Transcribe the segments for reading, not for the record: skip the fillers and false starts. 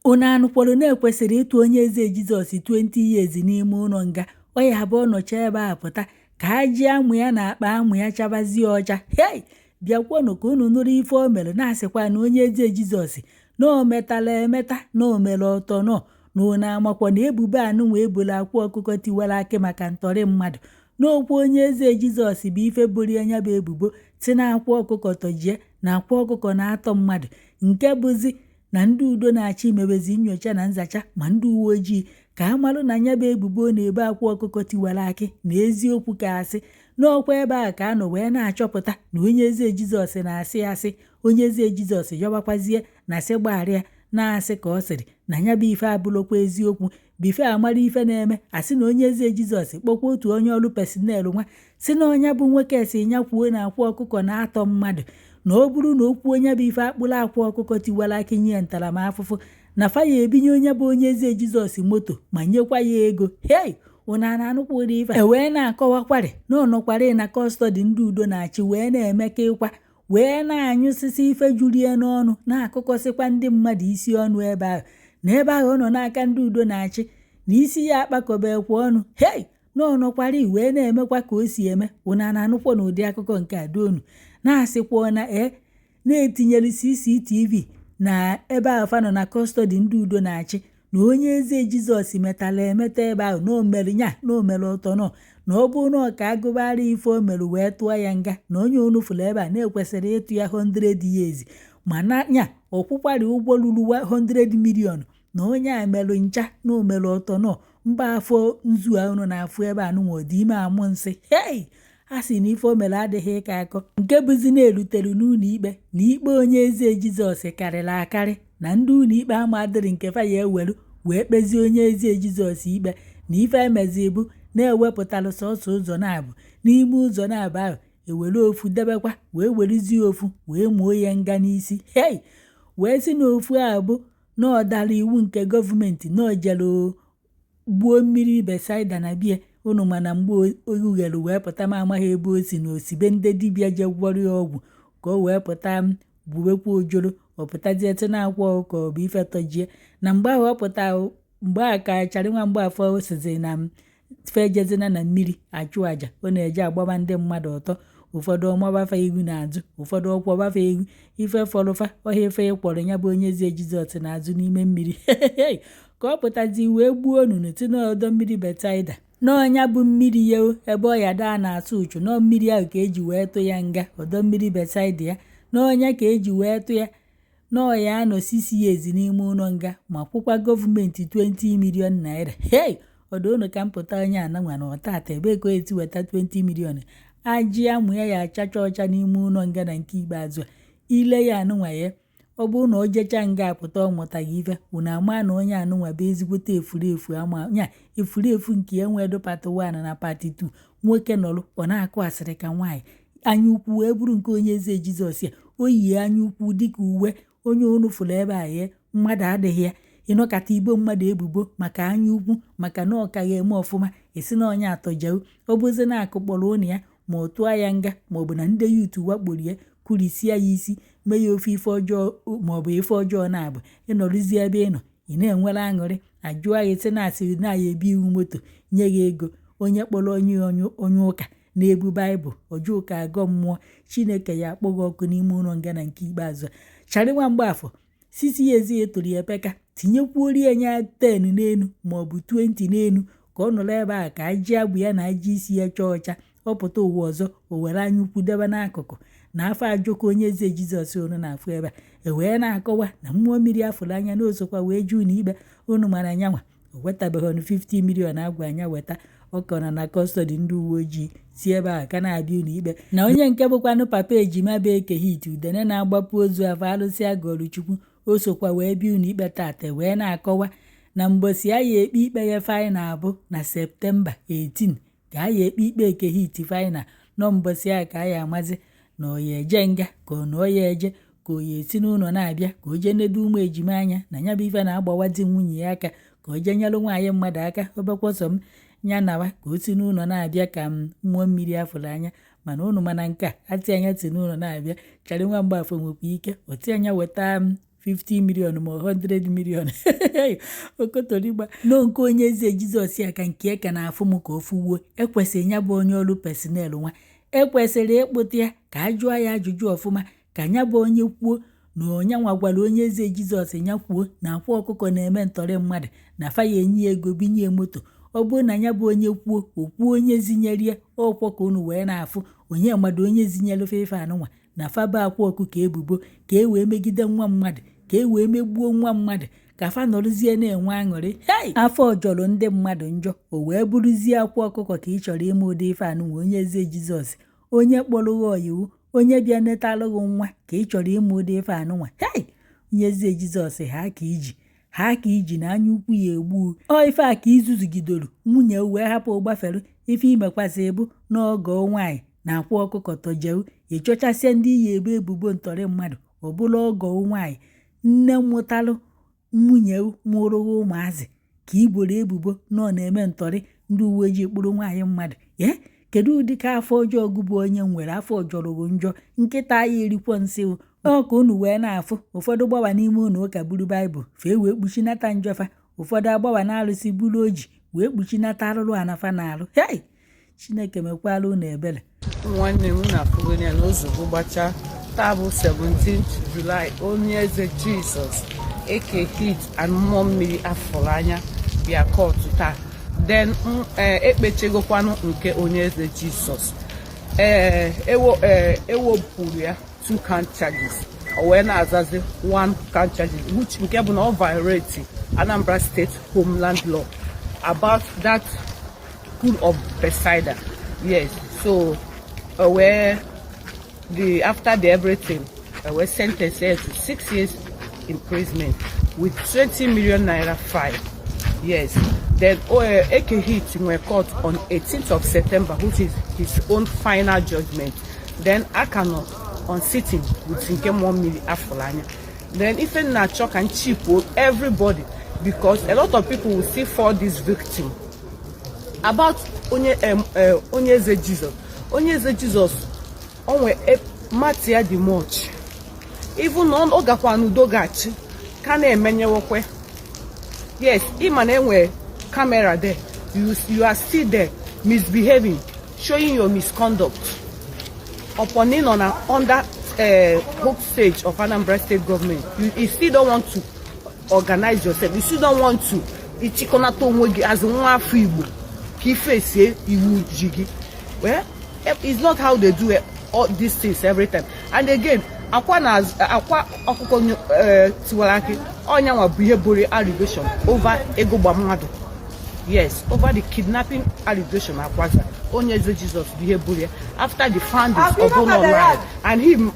unu anụkwalụ na-ekwesịrị ịtụ onye eze Jizọs 20 years n'ime ụlọ nga. Ọ ya bụ ọnọcha ebe a pụta ka ha ji amụ ya na akpa amụ ya chabazie ọcha. Hei, bịakwanụ ka unu nụrụ ife o mere, na-asịkwa na onye eze Jizọs na o metala emeta, na o mere ọtọ nọ na unu amakwa na ebubo anụnwa ebola akwa ọkụkọ tiwara akị maka ntọrị mmadụ. N'okwu onye eze Jizọs bụ ife buru anya bụ ebubo si na akwa ọkụkọ tọjie na akwa ọkụkọ na-atọ mmadụ, nke bụzi na ndị udo na-achị imebezi nyocha na nzacha ma ndị uwe ojii ka ha marụ na nya bụ ebubo na-ebe akwa ọkụkọ tiwara akị na eziokwu ka asị. N'ọkwa ebe a ka anọ wee na-achọpụta na onye eze Jizọs na-asị asị. Onye eze Jizọs yọbakwazie na sị gbarịa na-asị ka ọ sịrị na nya bụ ife abụrụkwa eziokwu. Bife amara ife na-eme, asị na onye eze Jizọs kpọkwa otu onye ọrụ pesinel nwa si na ọnya bụ nwoke si nya kwuo na akwa ọkụkọ na-atọ mmadụ, na ọ bụrụ na okwu onye bụ ife akpụrụ akwa ọkụkọ tiwara akị nye ntaramahụhụ na fa ya ebinye onye bụ onye eze Jizọs moto ma nyekwa ya ego. Hei, unu na-anụkwa ụdị ife wee na-akọwakwarị na ọnọkwara na kọstọdị ndị udo na-achị wee na-eme ka ịkwa wee na-anyụsịsị ife juru ya n'ọnụ, na-akụkọsịkwa ndị mmadụ isi ọnụ ebe ahụ na ebe ahụ ọ nọ n'aka ndị udo na-achị na isi ya akpakọbekwa ọnụ. Hei, na ọnọkwara wee na-emekwa ka o si eme. Unu na-anụkwa na ụdị akụkọ nke adonu na-asịkwa na na-etinyere CCTV na ebe ahụ fa nọ na kọstọdị ndị udo na-achị na onye eze Jizọs metala emeta ebe ahụ na o mere nya na o mere ụtọ nọ na ọ bụ na ọ ka agụbara ife o mere wee tụọ ya nga na onye onufuru ebe a na-ekwesịrị ịtụ ya 100 years ma na nya ọkwụkwari ụgwọ ruru 100 million na onye a merụ ncha na o mere ụtọ nọ mba afọ nzu a unu na-afụ ebe a nụnwa dị ime amụ nsị. Hei, a sị na ife o mere adịghị ka akọ, nke bụzi na-erutere n'ụlọ ikpe na ikpe onye eze Jizọs karịrị akarị na ndị ụlọ ikpe ama adịrị nke fa ya ewelu wee kpezie onye eze Jizọs ikpe na ife emezi bụ na-ewepụtalụ sọsọ ụzọ na-abụ n'ime ụzọ na-abụ ahụ ewere ofu debekwa wee werezie ofu wee muo ya nga n'isi. Hei, wee si na ofu ahụ bụ na ọ dara iwu nke gọọmenti na o jere gbuo mmiri Besaida na bie. Unu mana mgbe ogughere wee pụta ma amaghị ebe o si na osibe ndị dibịa je gwọrọ ya ọgwụ ka o wee pụta buwekwa ojoro ọpụtazie na-akwa ka ọ bụ ife tọjie na mgbe ahụ ọ pụta mgbe a ka charị nwa mgbe afọ osizi na fejezina na mmiri achụ aja. Ọ na-eje agbaba ndị mmadụ ọtọ, ụfọdụ ọmabafa ihu na-azụ, ụfọdụ ọkwọbafa ihu ife fọrọfa ọhịa ife ịkwọrọ ya bụ onye eze Jizọs na-azụ n'ime mmiri ka ọ pụtazi wee gbuo onunu ti n'ọdọ mmiri Besaida n'ọnya bụ mmiri ya ebe ọ ya daa na-asụ uchu nọ mmiri ahụ ka eji wee tụ ya nga ọdọ mmiri Besaida ya n'ọnya ka eji wee tụ ya n'ọya anọ 6 years n'ime ụlọ nga ma kwụkwa gọọmenti 20 million naira. Hei, ọdụnụ ka mpụta onye ananwa na ọtata ebe ka eti weta 20 million ajị amụ ya achacha ọcha n'ime ụlọ nga na nke ikpeazụ ile ya anụnwa ya. Ọ bụrụ na o jecha nga apụta ọ mụtaghị ife, unu ama na onye anụnwa bụ ezigbote efurefu ama nya efurefu nke ya nwedo part 1 na part 2. Nwoke nọrụ ọ na-akụ asịrị ka nwaanyị, anya ukwu wee bụrụ nke onye eze Jizọs ya. O yi anya ukwu dịka uwe onye onufuru ebe a ya mmadụ adịghị ya ịnọkata igbo mmadụ ebubo maka anya ukwu maka na ọ ka ga-eme ọfụma esi na onye atọjau. Ọ bụzi na akụkpọrọ ụnụ ya ma ọ tụọ ya nga maọbụ na ndị yutu wakporo ya kurisie ya isi mee ya ofe ife ọjọọ maọbụ ife ọjọọ na-abụ ịnọrụzi ebe ị nọ ị na-enwere aṅụrị ajụọ ya esi na asịrị na ya ebi iwu moto nye ya ego. Onye kpọrọ onye ụka na-ebu baịbụl ọjọọ ụka agọ mmụọ Chineke ya akpọghị ọkụ n'ime ụlọ nga na nke ikpeazụ. Charị nwa mgbafọ 6 years etoro ya peka tinyekwuori ya nya 10 n'elu maọbụ 20 n'elu ka ọ nọrọ ebe a ka ajị agbụ ya na ajị isi ya chọọ ọcha. Ọ pụta ụwa ọzọ o were anya ukwu debe n'akụkụ na afọ ajọka onye eze Jizọs unu na-afụ ebe a wee na-akọwa na mmụọ mmiri Afuluanya na osokwa wee juu na ikpe. Unu mara nyanwa o wetabeghị 50 million agwa anya weta ọ kọrọ na kọstọdị ndị uwe ojii si ebe a ka na-abịa unu ikpe na onye nke bụkwanụ papa ejima bụ Ekehit udene na-agbapụ ozu afọ alụsị agọrụ Chukwu. O sokwa wee bịa unu ikpe tata wee na-akọwa na mgbosi a ya ekpe ikpe ya final bụ na Septemba 18 ka a ya ekpe ikpe Ekehit final nọ mgbosi a ka a ya amazi na ọ ya eje nga ka ọ na ọ ya eje ka o ya esi n'ụlọ na-abịa ka o jee nedo ụmụ ejima anya na nya bụ ife na-agbawazi nwunye ya aka ka o jee nyelụ nwaanyị mmadụ aka obekwọsọ m nya nawa ka o si n'ụlọ na-abịa ka mmụọ mmiri Afuluanya. Mana unu mana nke a atị anya si n'ụlọ na-abịa Charị nwa mgbafọ nwekwa ike oti anya weta 50 million ma 100 million okotorigba no nke onye eze Jizọs ya ka nke ka na-afụ m ka ofuwo ekwesịrị ya bụ onye ọrụ personel nwa ekwesịrị ịkpụta ya ka a jụọ ya ajụjụ ọfụma ka ya bụ onye kwuo na onye nwa gwara onye eze Jizọs ya kwuo na akwa ọkụkọ na-eme ntọrị mmadụ na fa ya enye ego binye moto ọ bụrụ na ya bụ onye kwuo okwuo onye zinyere ya ọkwọ ka unu wee na-afụ onye mmadụ onye zinyere fefe anụnwa na faba akwa ọkụkọ ebubo ka e wee megide nwa mmadụ ka e wee megbuo nwa mmadụ ka fa nọrụzie na-enwe aṅụrị afọ jọrọ ndị mmadụ njọ o wee bụrụzie akwa ọkụkọ ka ị chọrọ ime ụdị ife anụnwa onye eze Jizọs onye kpọrọ gị ọyiwu onye bịa netalụghị nwa ka ị chọrọ ime ụdị ife anụnwa onye eze Jizọs ha ka iji na anya ukwu ya egbu ọ ife a ka izuzugidoro nwunye wee hapụ ụgbafere ife imekwasị ebu n'ọgọ nwaanyị na akwa ọkụkọ tojeu ịchọchasịa ndị iyi ebe ebubo ntọrị mmadụ ọbụla ọgọ nwaanyị nne mụtalụ nwunye mụrụghị ụmụazị ka igboro ebubo na ọ na-eme ntọrị ndị uwe ojii kpụrụ nwaanyị mmadụ kedu ụdị ka afọ ọjọọ gụbụ onye nwere afọ ọjọrọgo njọ nkịta ya erikwo nsị ọ ka unu wee na-afụ ụfọdụ gbawa n'ime ụlọ ụka buru baịbụl fee wee kpuchinata njọfa ụfọdụ agbawa na-alụsị buru oji wee kpuchinata arụrụ anafa na-alụ Chineke mekwala unu ebere nwanne m na Afuluanya n'ozugbo gbacha taa bụ 17th July onye eze Jesus Ekehit and mmiri Afuluanya bịa kọtụ taa then ekpechegokwanụ nke onye eze Jesus ewepụrụ ya 2 count charges o wee na-azazi 1 count charges which nke bụ na ọ violate Anambra State homeland law about that pool of pesticide. Yes, so after everything we sentenced to 6 years imprisonment with 20 million naira fine. Yes, then Ekehit were caught on 18th of September, which is his own final judgment. Then Akano on sitting with mmiri Afuluanya. Then even Nachok and Chipo, everybody, because a lot of people will still fall this victim. About Onyeze Jesus. Onyeze Jesus onwe matia the much. Even on Ogakwan Udogachi can emenyewokwe. Yes, even enwe camera there. You are still there misbehaving, showing your misconduct. Upon in on under hope stage of Anambra State government, you still don't want to organize yourself. You still don't want to as one Igbo. Well, it's not how they do all these things every time. And again, Awka allegation over ego bamado. Yes, over the kidnapping allegation Akwaza. Onyeze Jesus behavior after the findings of no lie, and him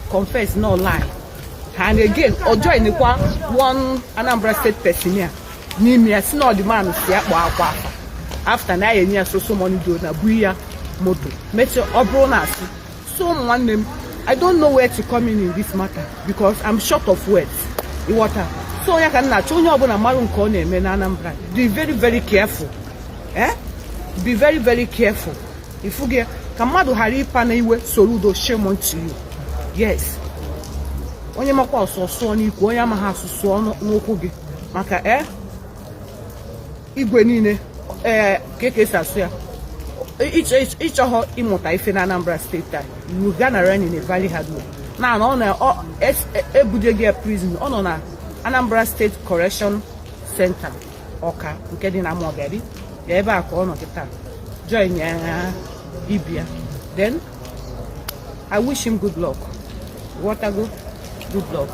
confessed no lie. And again, Ojo Inikwa one Anambra State person here. Nimi as no the man after 9 years so money do na buya moto. Metro Obronas. So one name I don't know where to come in this matter because I'm short of words. The water. So you can not show you about a maroon corner, men Anambra. Be very, very careful. Be very, very careful. If you get Kamado Hari Panewe Soludo, shame on to you. Yes. Onye makwa so ni ko ya ma ha so no kugi. Maka igwe niile keke sasia. Each of imota ife na Anambra State time. You gonna run in a very hard way. Now on Ebudege prison on Anambra State Correction Center. Awka nke dị na Mogadi. Ya ebe akọ ọ nọ kịta. Join Ibia. Then I wish him good luck. Good luck.